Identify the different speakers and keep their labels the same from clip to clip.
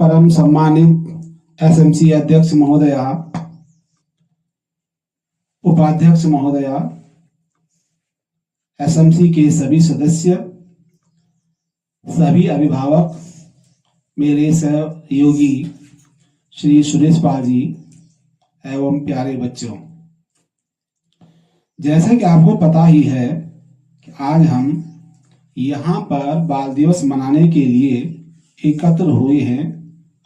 Speaker 1: परम सम्मानित एसएमसी अध्यक्ष महोदया, उपाध्यक्ष महोदया, एसएमसी के सभी सदस्य, सभी अभिभावक, मेरे सहयोगी श्री सुरेश पाल जी एवं प्यारे बच्चों, जैसा कि आपको पता ही है कि आज हम यहाँ पर बाल दिवस मनाने के लिए एकत्र हुए हैं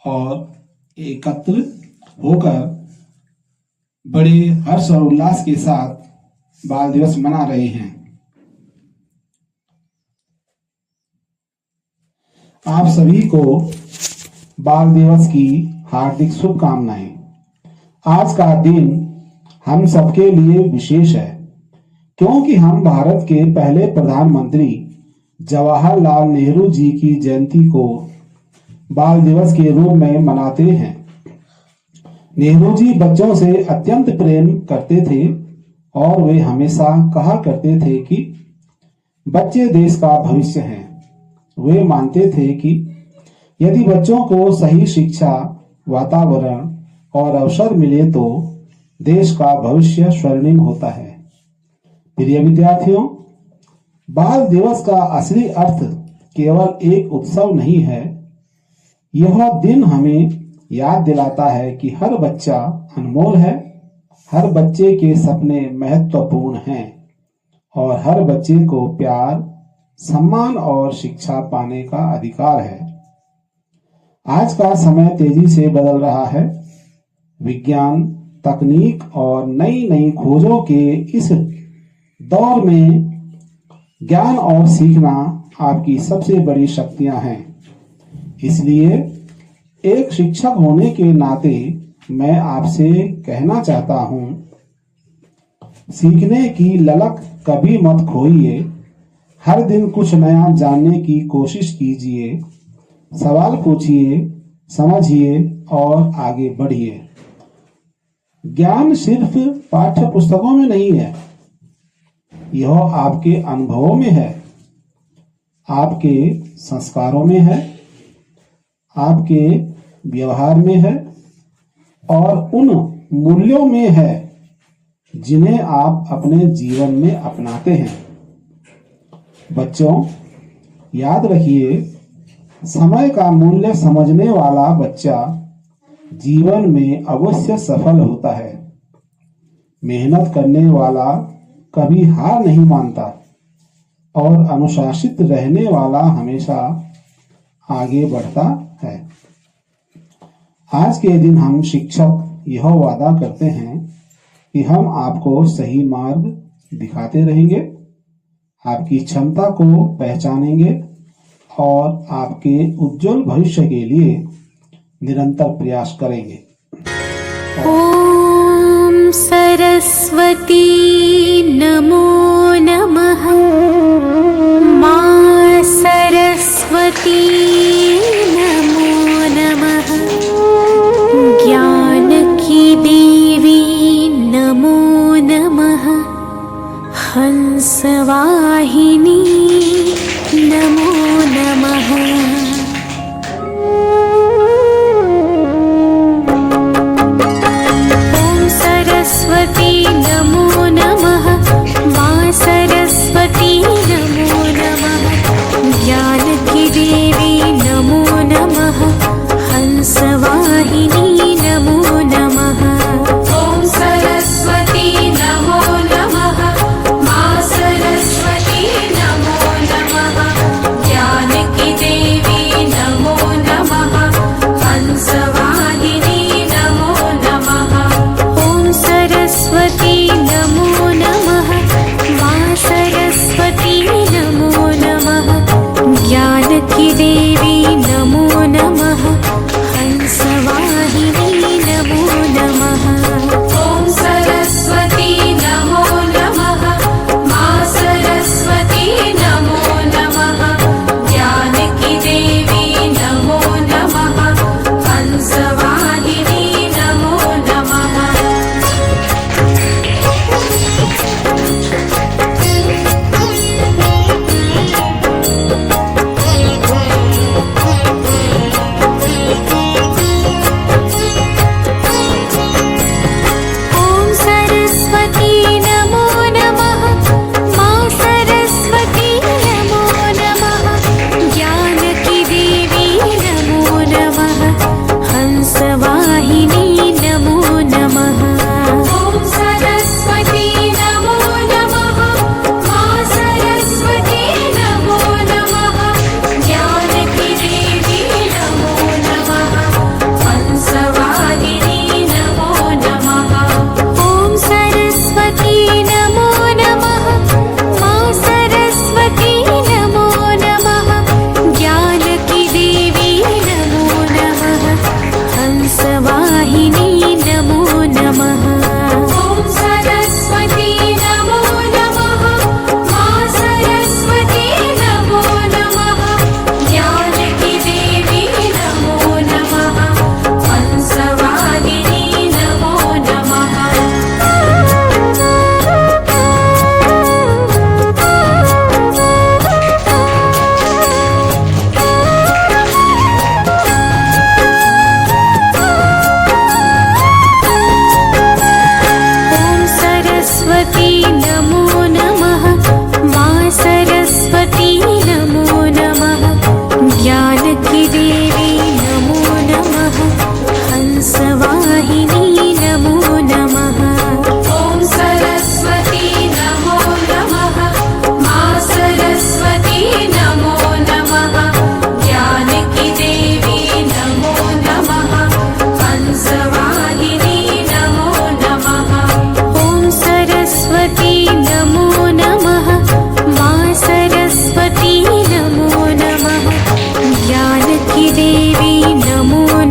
Speaker 1: और एकत्र होकर बड़े हर्ष और उल्लास के साथ बाल दिवस मना रहे हैं। आप सभी को बाल दिवस की हार्दिक शुभकामनाएं। आज का दिन हम सबके लिए विशेष है क्योंकि हम भारत के पहले प्रधानमंत्री जवाहरलाल नेहरू जी की जयंती को बाल दिवस के रूप में मनाते हैं। नेहरू जी बच्चों से अत्यंत प्रेम करते थे और वे हमेशा कहा करते थे कि बच्चे देश का भविष्य हैं। वे मानते थे कि यदि बच्चों को सही शिक्षा, वातावरण और अवसर मिले तो देश का भविष्य स्वर्णिम होता है। प्रिय विद्यार्थियों, बाल दिवस का असली अर्थ केवल एक उत्सव नहीं है। यह दिन हमें याद दिलाता है कि हर बच्चा अनमोल है, हर बच्चे के सपने महत्वपूर्ण हैं और हर बच्चे को प्यार, सम्मान और शिक्षा पाने का अधिकार है। आज का समय तेजी से बदल रहा है। विज्ञान, तकनीक और नई नई खोजों के इस दौर में ज्ञान और सीखना आपकी सबसे बड़ी शक्तियां हैं। इसलिए एक शिक्षक होने के नाते मैं आपसे कहना चाहता हूं, सीखने की ललक कभी मत खोइए। हर दिन कुछ नया जानने की कोशिश कीजिए, सवाल पूछिए, समझिए और आगे बढ़िए। ज्ञान सिर्फ पाठ्य पुस्तकों में नहीं है, यह आपके अनुभवों में है, आपके संस्कारों में है, आपके व्यवहार में है और उन मूल्यों में है जिन्हें आप अपने जीवन में अपनाते हैं। बच्चों, याद रखिए, समय का मूल्य समझने वाला बच्चा जीवन में अवश्य सफल होता है। मेहनत करने वाला कभी हार नहीं मानता और अनुशासित रहने वाला हमेशा आगे बढ़ता है। आज के दिन हम शिक्षक यह वादा करते हैं कि हम आपको सही मार्ग दिखाते रहेंगे, आपकी क्षमता को पहचानेंगे और आपके उज्जवल भविष्य के लिए निरंतर प्रयास करेंगे।
Speaker 2: ओम सरस्वती नमो नमः। मां सरस्वती नमो नमः। ज्ञान की देवी नमो नमः। हंस वाहिनी नमो नमः। ओम सरस्वती नमो नमः। मां सरस्वती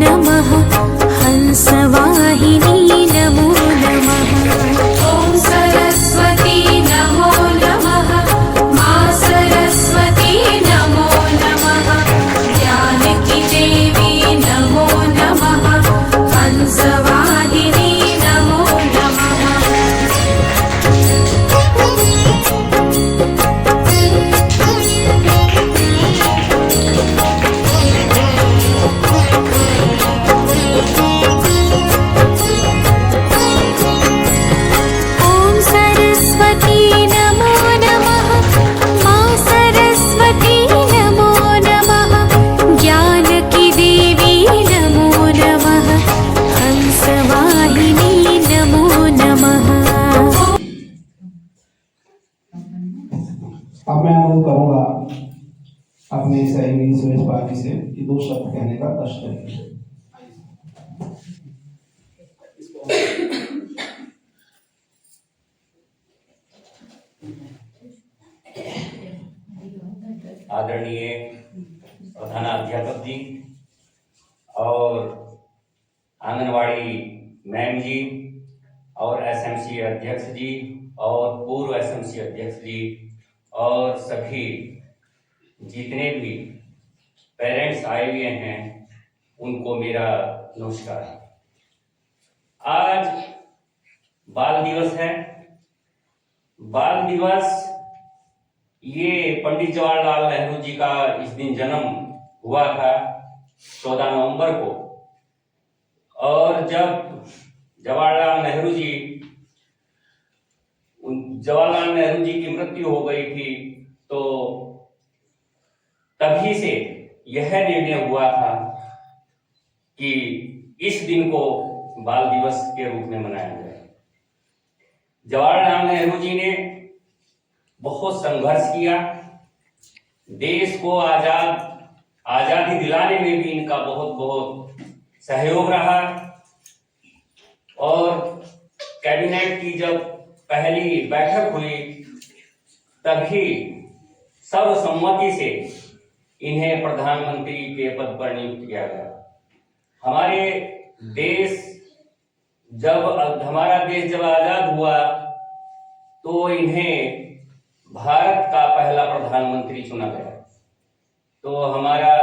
Speaker 2: नमः हंसवाहिनी नमो नमः ॐ सरस्वती नमो नमः मा सरस्वती नमो नमः जानकी देवी नमो नमः हंसवाहिनी नमो नमः ॐ सरस्वती नमो नमः मा सरस्वती नमो नमः जानकी देवी नमो नमः हंसवाहिनी नमो नमः
Speaker 1: अब मैं अनुरोध करूंगा अपने सहयोगी सुरेश पाजी से कि 2 शब्द कहने का कष्ट करेंगे।
Speaker 3: आदरणीय प्रधानाध्यापक जी और आंगनवाड़ी मैम जी और एसएमसी अध्यक्ष जी और पूर्व एसएमसी अध्यक्ष जी और सभी जितने भी पेरेंट्स आए हुए हैं उनको मेरा नमस्कार। आज बाल दिवस है। बाल दिवस ये पंडित जवाहरलाल नेहरू जी का इस दिन जन्म हुआ था 14 नवंबर को। और जब जवाहरलाल नेहरू जी की मृत्यु हो गई थी तो तभी से यह निर्णय हुआ था कि इस दिन को बाल दिवस के रूप में मनाया जाए। जवाहरलाल नेहरू जी ने बहुत संघर्ष किया। देश को आजादी दिलाने में भी इनका बहुत बहुत सहयोग रहा। और कैबिनेट की जब पहली बैठक हुई तभी सर्वसम्मति से इन्हें प्रधानमंत्री के पद पर नियुक्त किया गया। हमारा देश जब आजाद हुआ तो इन्हें भारत का पहला प्रधानमंत्री चुना गया। तो हमारा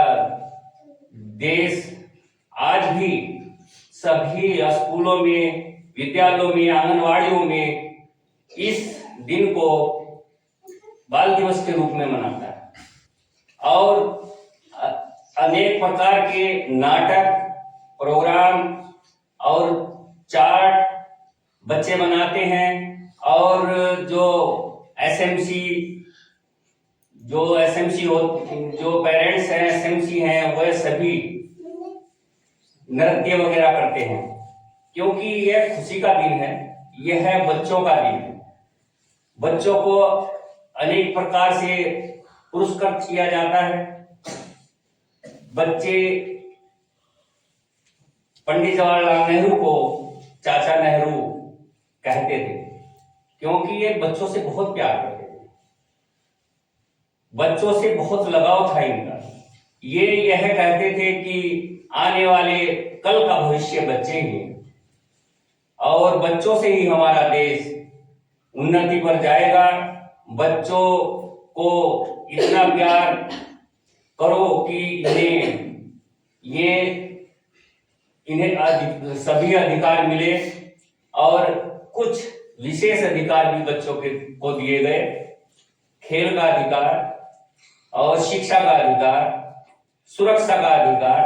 Speaker 3: देश आज भी सभी स्कूलों में, विद्यालयों में, आंगनवाड़ियों में इस दिन को बाल दिवस के रूप में मनाता है। और अनेक प्रकार के नाटक, प्रोग्राम और चार्ट बच्चे बनाते हैं। और जो पेरेंट्स हैं, एसएमसी हैं, वह सभी नृत्य वगैरह करते हैं, क्योंकि यह खुशी का दिन है। यह है बच्चों का दिन है। बच्चों को अनेक प्रकार से पुरस्कृत किया जाता है। बच्चे पंडित जवाहरलाल नेहरू को चाचा नेहरू कहते थे, क्योंकि ये बच्चों से बहुत प्यार करते थे। बच्चों से बहुत लगाव था इनका। ये यह कहते थे कि आने वाले कल का भविष्य बच्चे ही हैं और बच्चों से ही हमारा देश उन्नति पर जाएगा। बच्चों को इतना प्यार करो कि इन्हें सभी अधिकार मिले। और कुछ विशेष अधिकार भी बच्चों को दिए गए। खेल का अधिकार और शिक्षा का अधिकार, सुरक्षा का अधिकार,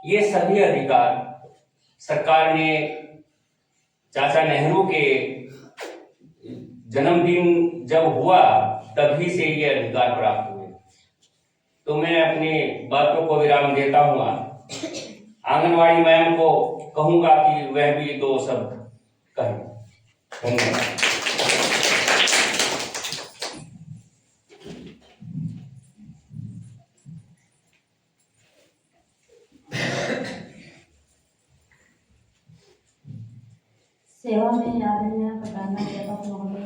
Speaker 3: ये सभी अधिकार सरकार ने चाचा नेहरू के जन्मदिन जब हुआ तभी से ये अधिकार प्राप्त हुए। तो मैं अपनी बातों को विराम देता हूँ। आंगनवाड़ी मैम को कहूंगा कि वह भी 2 शब्द कहें। धन्यवाद।
Speaker 4: सेवा में आदरणीय प्रधानाध्यापक महोदय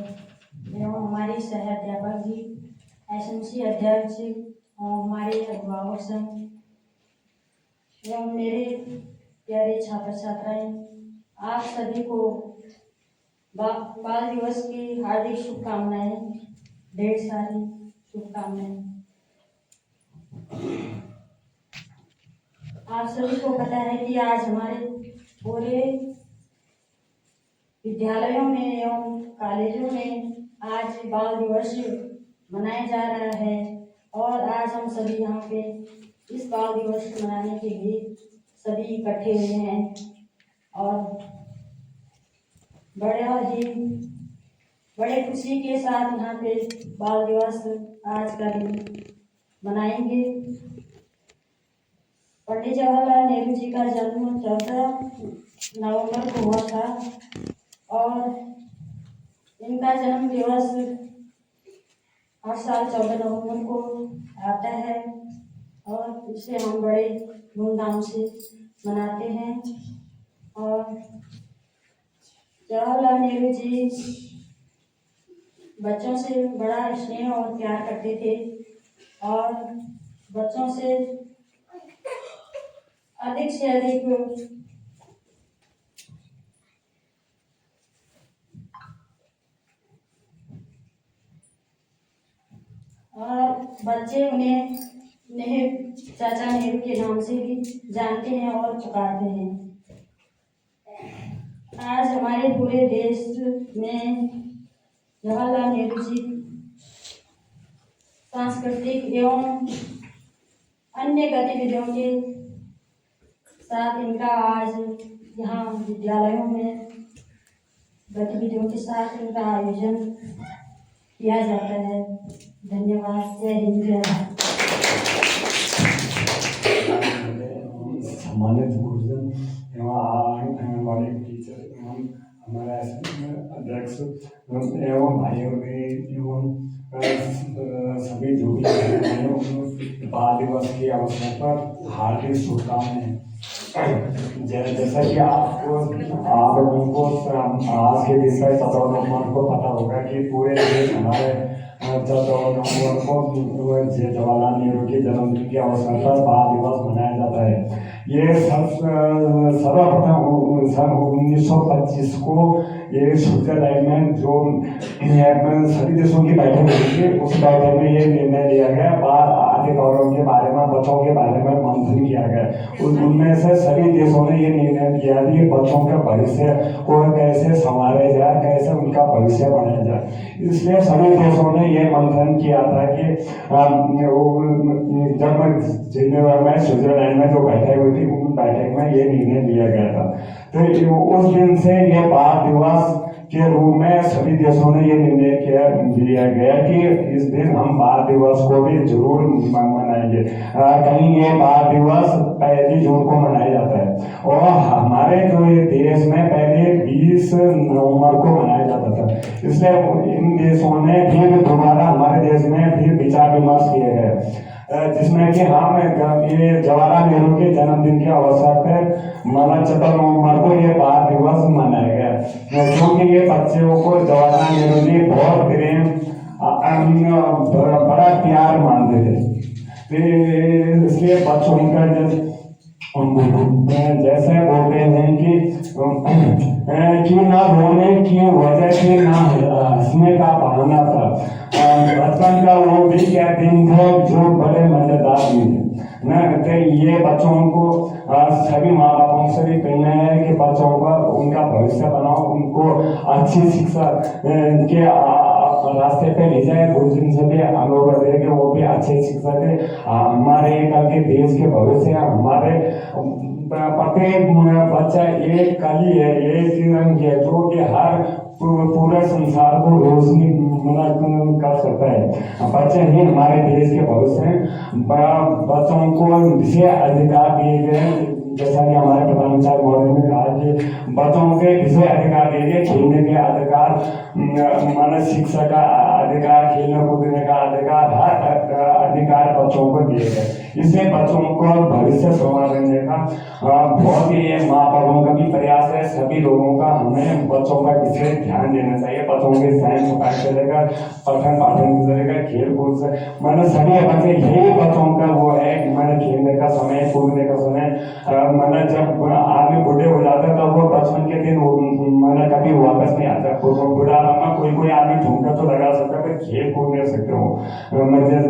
Speaker 4: एवं हमारे सहाध्यापक जी, एसएमसी अध्यक्ष और हमारे अभिभावक संघ एवं मेरे प्यारे छात्र छात्राएं, आप सभी को बाल दिवस की हार्दिक शुभकामनाएं, ढेर सारी शुभकामनाएं। आप सभी को पता है कि आज हमारे पूरे विद्यालयों में एवं कॉलेजों में आज बाल दिवस मनाया जा रहा है और आज हम सभी यहाँ पे इस बाल दिवस को मनाने के लिए सभी इकट्ठे हुए हैं और बड़े खुशी के साथ यहाँ पे बाल दिवस आज का दिन मनाएंगे। पंडित जवाहरलाल नेहरू जी का जन्म 14 नवंबर को हुआ था और इनका जन्म दिवस हर साल 14 नवंबर को आता है और इसे हम बड़े धूमधाम से मनाते हैं। और जवाहरलाल नेहरू जी बच्चों से बड़ा स्नेह और प्यार करते थे और बच्चों से अधिक और बच्चे उन्हें चाचा नेहरू के नाम से भी जानते हैं और पुकारते हैं। आज हमारे पूरे देश में जवाहरलाल नेहरू जी सांस्कृतिक एवं अन्य गतिविधियों के साथ इनका आज यहाँ विद्यालयों में गतिविधियों के साथ इनका आयोजन किया जाता है। धन्यवाद। जय हिंद जय भारत।
Speaker 5: सम्मानित गुरुजन एवं हमारे टीचर एवं हमारा अध्यक्ष एवं भाइयों एवं सभी जो भी बाल दिवस के अवसर पर हार्दिक शुभकामनाएं। जैसा कि आप लोगों को आज के विषय 17 नवंबर को पता होगा कि पूरे देश हमारे 14 नवंबर को जवाहरलाल नेहरू के जन्मदिन के अवसर पर बाल दिवस मनाया जाता है। ये सर्वप्रथम सन 1925 को ये स्विट्जरलैंड में जो सभी देशों की बैठक हुई थी, उस बैठक में ये निर्णय लिया गया, बाल अधिकारों के बारे में, बच्चों के बारे में मंथन किया गया। उनमें से सभी देशों ने ये निर्णय किया कि बच्चों का भविष्य को कैसे संवारा जाए, कैसे उनका भविष्य बनाया जाए। इसलिए सभी देशों ने ये मंथन किया था कि जब जिनेवा में स्विट्जरलैंड में जो बैठक हुई थी, उन बैठक में ये निर्णय लिया गया था। तो उस दिन से ये बाल दिवस के रूप में सभी देशों ने ये निर्णय लिया गया कि इस दिन हम बाल दिवस को भी जरूर मनाएंगे। कहीं ये बाल दिवस 1 जून को मनाया जाता है और हमारे जो ये देश में पहले 20 नवंबर को मनाया जाता था। इसलिए इन देशों ने फिर दोबारा हमारे देश में फिर विचार विमर्श किए गए, जिसमें कि हम ये जवाहरलाल नेहरू के जन्मदिन के अवसर पर 14 नवंबर को ये बाल दिवस मनाया गया, क्योंकि ये बच्चों को जवाहरलाल नेहरू जी बहुत प्रेम बड़ा प्यार मानते थे। इसलिए बच्चों का जैसे बोलते हैं कि ना रोने की वजह से ना हंसने का बहाना था। बचपन का वो भी क्या दिन था जो बड़े मजेदार दिन थे न। तो ये बच्चों को सभी माँ बापों से भी कहना है कि बच्चों का उनका भविष्य बनाओ, उनको अच्छी शिक्षा के रास्ते पे ले जाए। गुरुजन से भी अनुरोध है कि वो भी अच्छी शिक्षा दे। हमारे कल के देश के भविष्य, हमारे प्रत्येक बच्चा एक कली है, एक तिरंग है, जो कि हर पूरे संसार को रोशनी कर सकता है। बच्चे ही हमारे देश के भविष्य हैं। बच्चों को विशेष अधिकार दिए गए हैं, जैसा कि हमारे प्रधानाचार्य महोदय ने कहा कि बच्चों के विशेष अधिकार दिए गए, खेलने के अधिकार, मानव शिक्षा का अधिकार, खेलने कूदने का अधिकार, हर अधिकार बच्चों को दिए गए। इससे बच्चों को भविष्य संवारने का बहुत ही माँ बापों का भी प्रयास है। सभी लोगों का हमें बच्चों पर विशेष ध्यान देना चाहिए। बच्चों के साइंस सफाई से लेकर पठन पाठन से लेकर खेल कूद से मैंने सभी बच्चे यही बच्चों का वो है कि मैंने खेलने का समय, कूदने का समय, मैंने जब आदमी बूढ़े हो जाता है तो वो बचपन के दिन मैंने कभी वापस नहीं आता। बुढ़ापा में कोई आदमी ठुमका तो लगा सकता है, खेल कूद नहीं सकते हो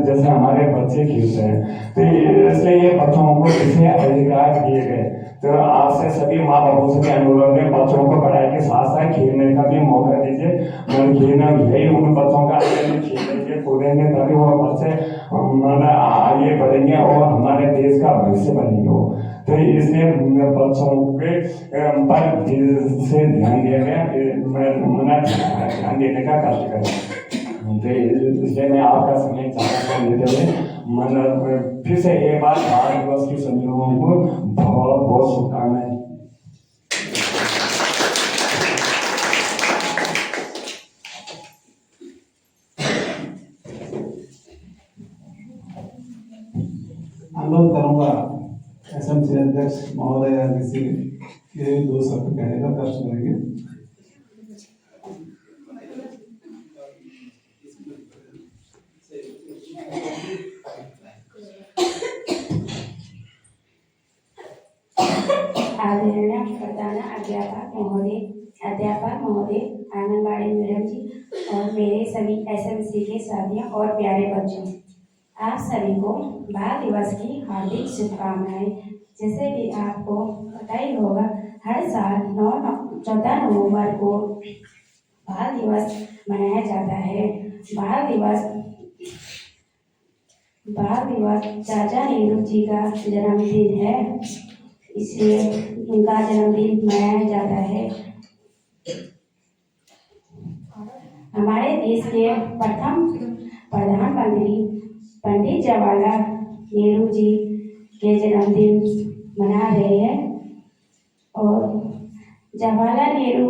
Speaker 5: जैसे हमारे बच्चे खेलते हैं। तो इसलिए ये बच्चों को किसी अधिकार दिए गए। तो आज से सभी माँ बापों से भी अनुरोध है, बच्चों को पढ़ाई के साथ साथ खेलने का भी मौका दीजिए। खेलना यही उन बच्चों का खेलेंगे कूदेंगे तभी वो बच्चे आगे बढ़ेंगे और हमारे देश का भविष्य बनेंगे वो। तो इसलिए बच्चों के पर से ध्यान दिया गया, मैं ध्यान देने का कष्ट करें। तो इसलिए मैं आपका समय ज़्यादा लेते हुए मतलब फिर से एक बार बाल दिवस की सभी लोगों को बहुत बहुत शुभकामनाएं।
Speaker 1: अनुरोध करूंगा एसएमसी अध्यक्ष महोदय या किसी के 2 शब्द कहने का कष्ट करेंगे।
Speaker 4: आदरणीय प्रधान अध्यापक महोदय, आंगनबाड़ी मैडम जी और मेरे सभी एसएमसी के साथियों और प्यारे बच्चों, आप सभी को बाल दिवस की हार्दिक शुभकामनाएं। जैसे कि आपको पता ही होगा, हर साल 14 नवंबर को बाल दिवस मनाया जाता है। बाल दिवस चाचा नेहरू जी का जन्मदिन है, इसलिए उनका जन्मदिन मनाया जाता है। हमारे देश के प्रथम प्रधानमंत्री पंडित जवाहरलाल नेहरू जी के जन्मदिन मना रहे हैं और जवाहरलाल नेहरू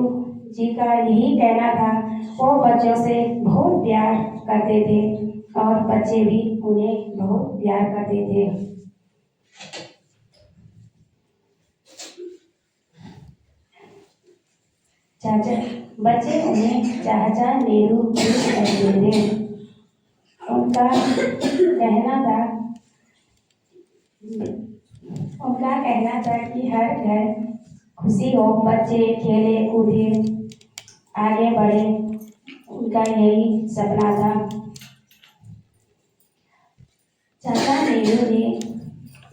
Speaker 4: जी का यही कहना था, वो बच्चों से बहुत प्यार करते थे और बच्चे भी उन्हें बहुत प्यार करते थे। बच्चे उन्हें चाचा नेहरू कहते थे। उनका कहना था कि हर घर खुशी हो, बच्चे खेले कूदे आगे बढ़े, उनका यही सपना था। चाचा नेहरू ने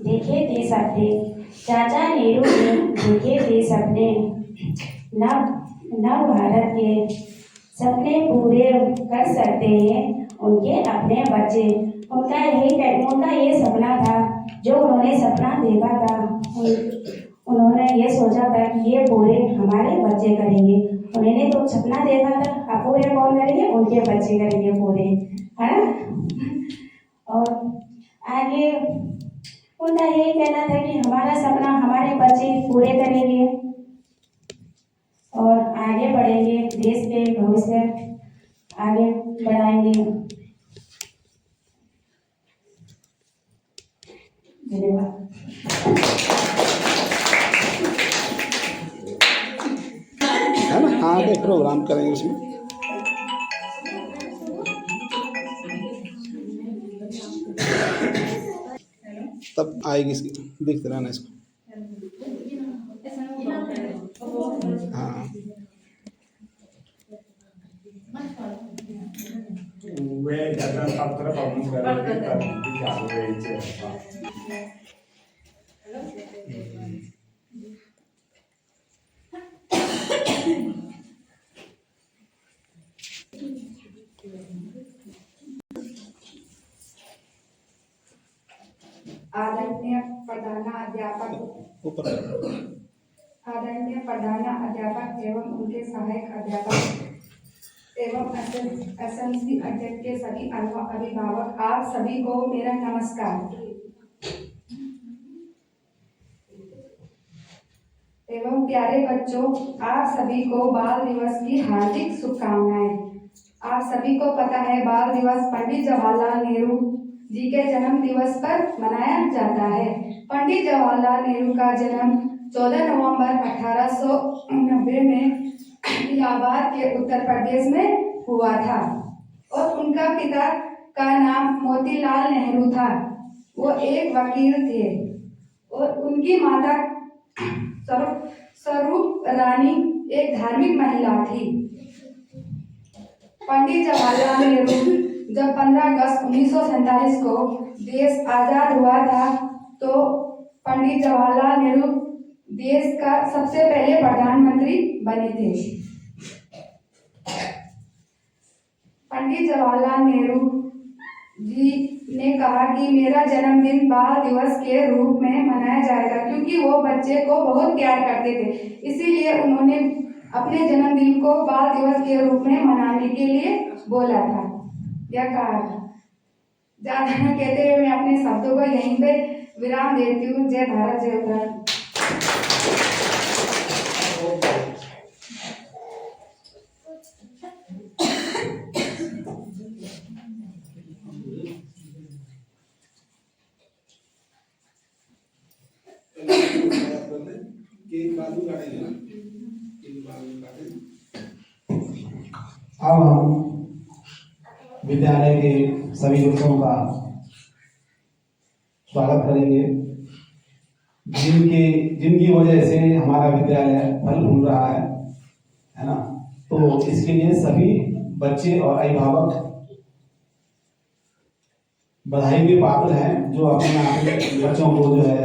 Speaker 4: देखे थे सपने, नव भारत के सपने पूरे कर सकते हैं उनके अपने बच्चे। उनका ये सपना था, जो उन्होंने सपना देखा था, उन्होंने ये सोचा था कि ये पूरे हमारे बच्चे करेंगे। उन्होंने तो सपना देखा था, अब पूरे कौन करेंगे? उनके बच्चे करेंगे पूरे, है ना। और आगे उनका यही कहना था कि हमारा सपना हमारे बच्चे पूरे करेंगे और आगे बढ़ेंगे, देश के भविष्य आगे बढ़ाएंगे। धन्यवाद।
Speaker 1: है ना, आगे प्रोग्राम करेंगे उसमें। तब आएगी इसकी, देखते रहना इसको। हाँ,
Speaker 5: वे जगह सब तरफ हम करेंगे तब चालू रहेगी।
Speaker 6: आदरणीय प्रधानाध्यापक एवं उनके सहायक अध्यापक एवं एसएमसी अध्यक्ष के सभी अभिभावक, आप सभी को मेरा नमस्कार एवं प्यारे बच्चों, आप सभी को बाल दिवस की हार्दिक शुभकामनाएं। आप सभी को पता है, बाल दिवस पंडित जवाहरलाल नेहरू जी के जन्म दिवस पर मनाया जाता है। पंडित जवाहरलाल नेहरू का जन्म 14 नवंबर 1890 में इलाहाबाद के उत्तर प्रदेश में हुआ था और उनका पिता का नाम मोतीलाल नेहरू था। वो एक वकील थे और उनकी माता स्वरूप रानी एक धार्मिक महिला थी। पंडित जवाहरलाल नेहरू जब 15 अगस्त 1947 को देश आजाद हुआ था तो पंडित जवाहरलाल नेहरू देश का सबसे पहले प्रधानमंत्री बने थे। पंडित जवाहरलाल नेहरू जी ने कहा कि मेरा जन्मदिन बाल दिवस के रूप में मनाया जाएगा क्योंकि वो बच्चे को बहुत प्यार करते थे, इसीलिए उन्होंने अपने जन्मदिन को बाल दिवस के रूप में मनाने के लिए बोला था या कहा था। ज्यादा न कहते हुए मैं अपने शब्दों को यहीं पे विराम देती हूँ। जय भारत, जय उत्तराखंड।
Speaker 1: अब हम विद्यालय के सभी बच्चों का स्वागत करेंगे जिनकी वजह से हमारा विद्यालय फल फूल रहा है ना। तो इसके लिए सभी बच्चे और अभिभावक बधाई के पात्र हैं जो अपने बच्चों को जो है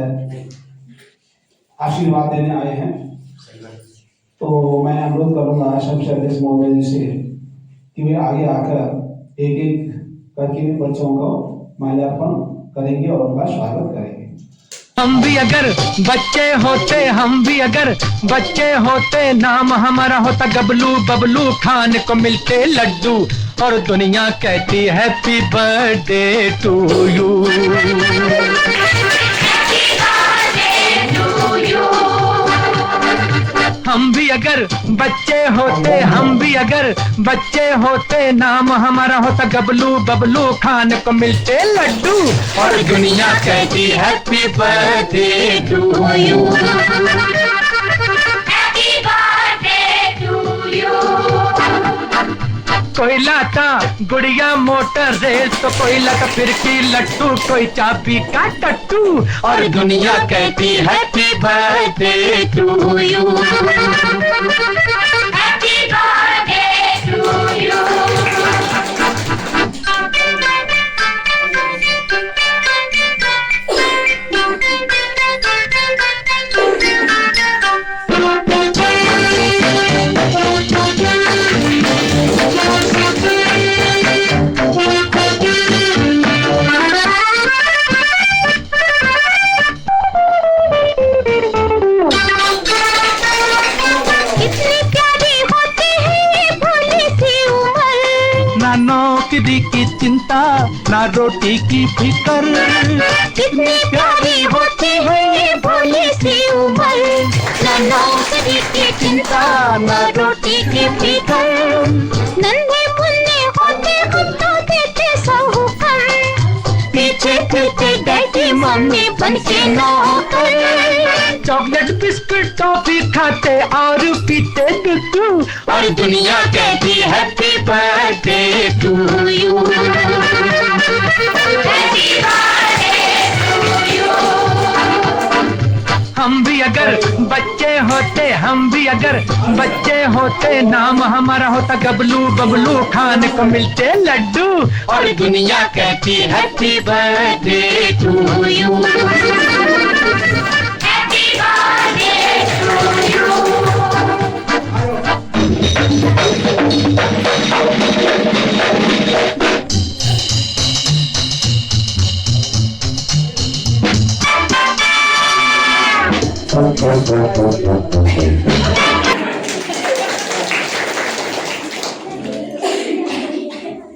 Speaker 1: आशीर्वाद देने आए हैं। तो मैं अनुरोध करूंगा शमशेर अध्यक्ष महोदय जी से कि वे आगे आकर एक एक करके बच्चों को माल्यार्पण करेंगे और उनका स्वागत करेंगे।
Speaker 7: हम भी अगर बच्चे होते नाम हमारा होता गबलू बबलू, खान को मिलते लड्डू और दुनिया कहती हैप्पी बर्थडे टू यू। हम भी अगर बच्चे होते नाम हमारा होता गबलू बबलू, खान को मिलते लड्डू और दुनिया कहती हैप्पी बर्थडे टू यू। कोई लाता गुड़िया मोटर रेस तो कोई लाता फिरकी लट्टू, कोई चाबी का टट्टू और दुनिया कहती happy birthday to you. Happy birthday to you. नौकरी की चिंता ना रोटी की फिकर, कितनी प्यारी होती है ये भोली सी उम्र। ना नौकरी की चिंता ना रोटी की फिकर, नन्हे मुन्ने होते हम तो देते साहूकर, पीछे पीछे डैडी मम्मी बन के नौकर। चॉकलेट बिस्कुट टॉफी खाते और पीते दूध और दुनिया कहती हैप्पी बर्थडे टू यू। हम भी अगर बच्चे होते नाम हमारा होता गबलू बबलू, खान को मिलते लड्डू और दुनिया कहती हैप्पी बर्थडे टू यू।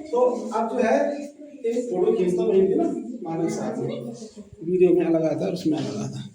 Speaker 1: तो अब जो है एक फोटो खींचता वहीं ना मानव साथ में वीडियो में अलग आता है उसमें अलग आता है।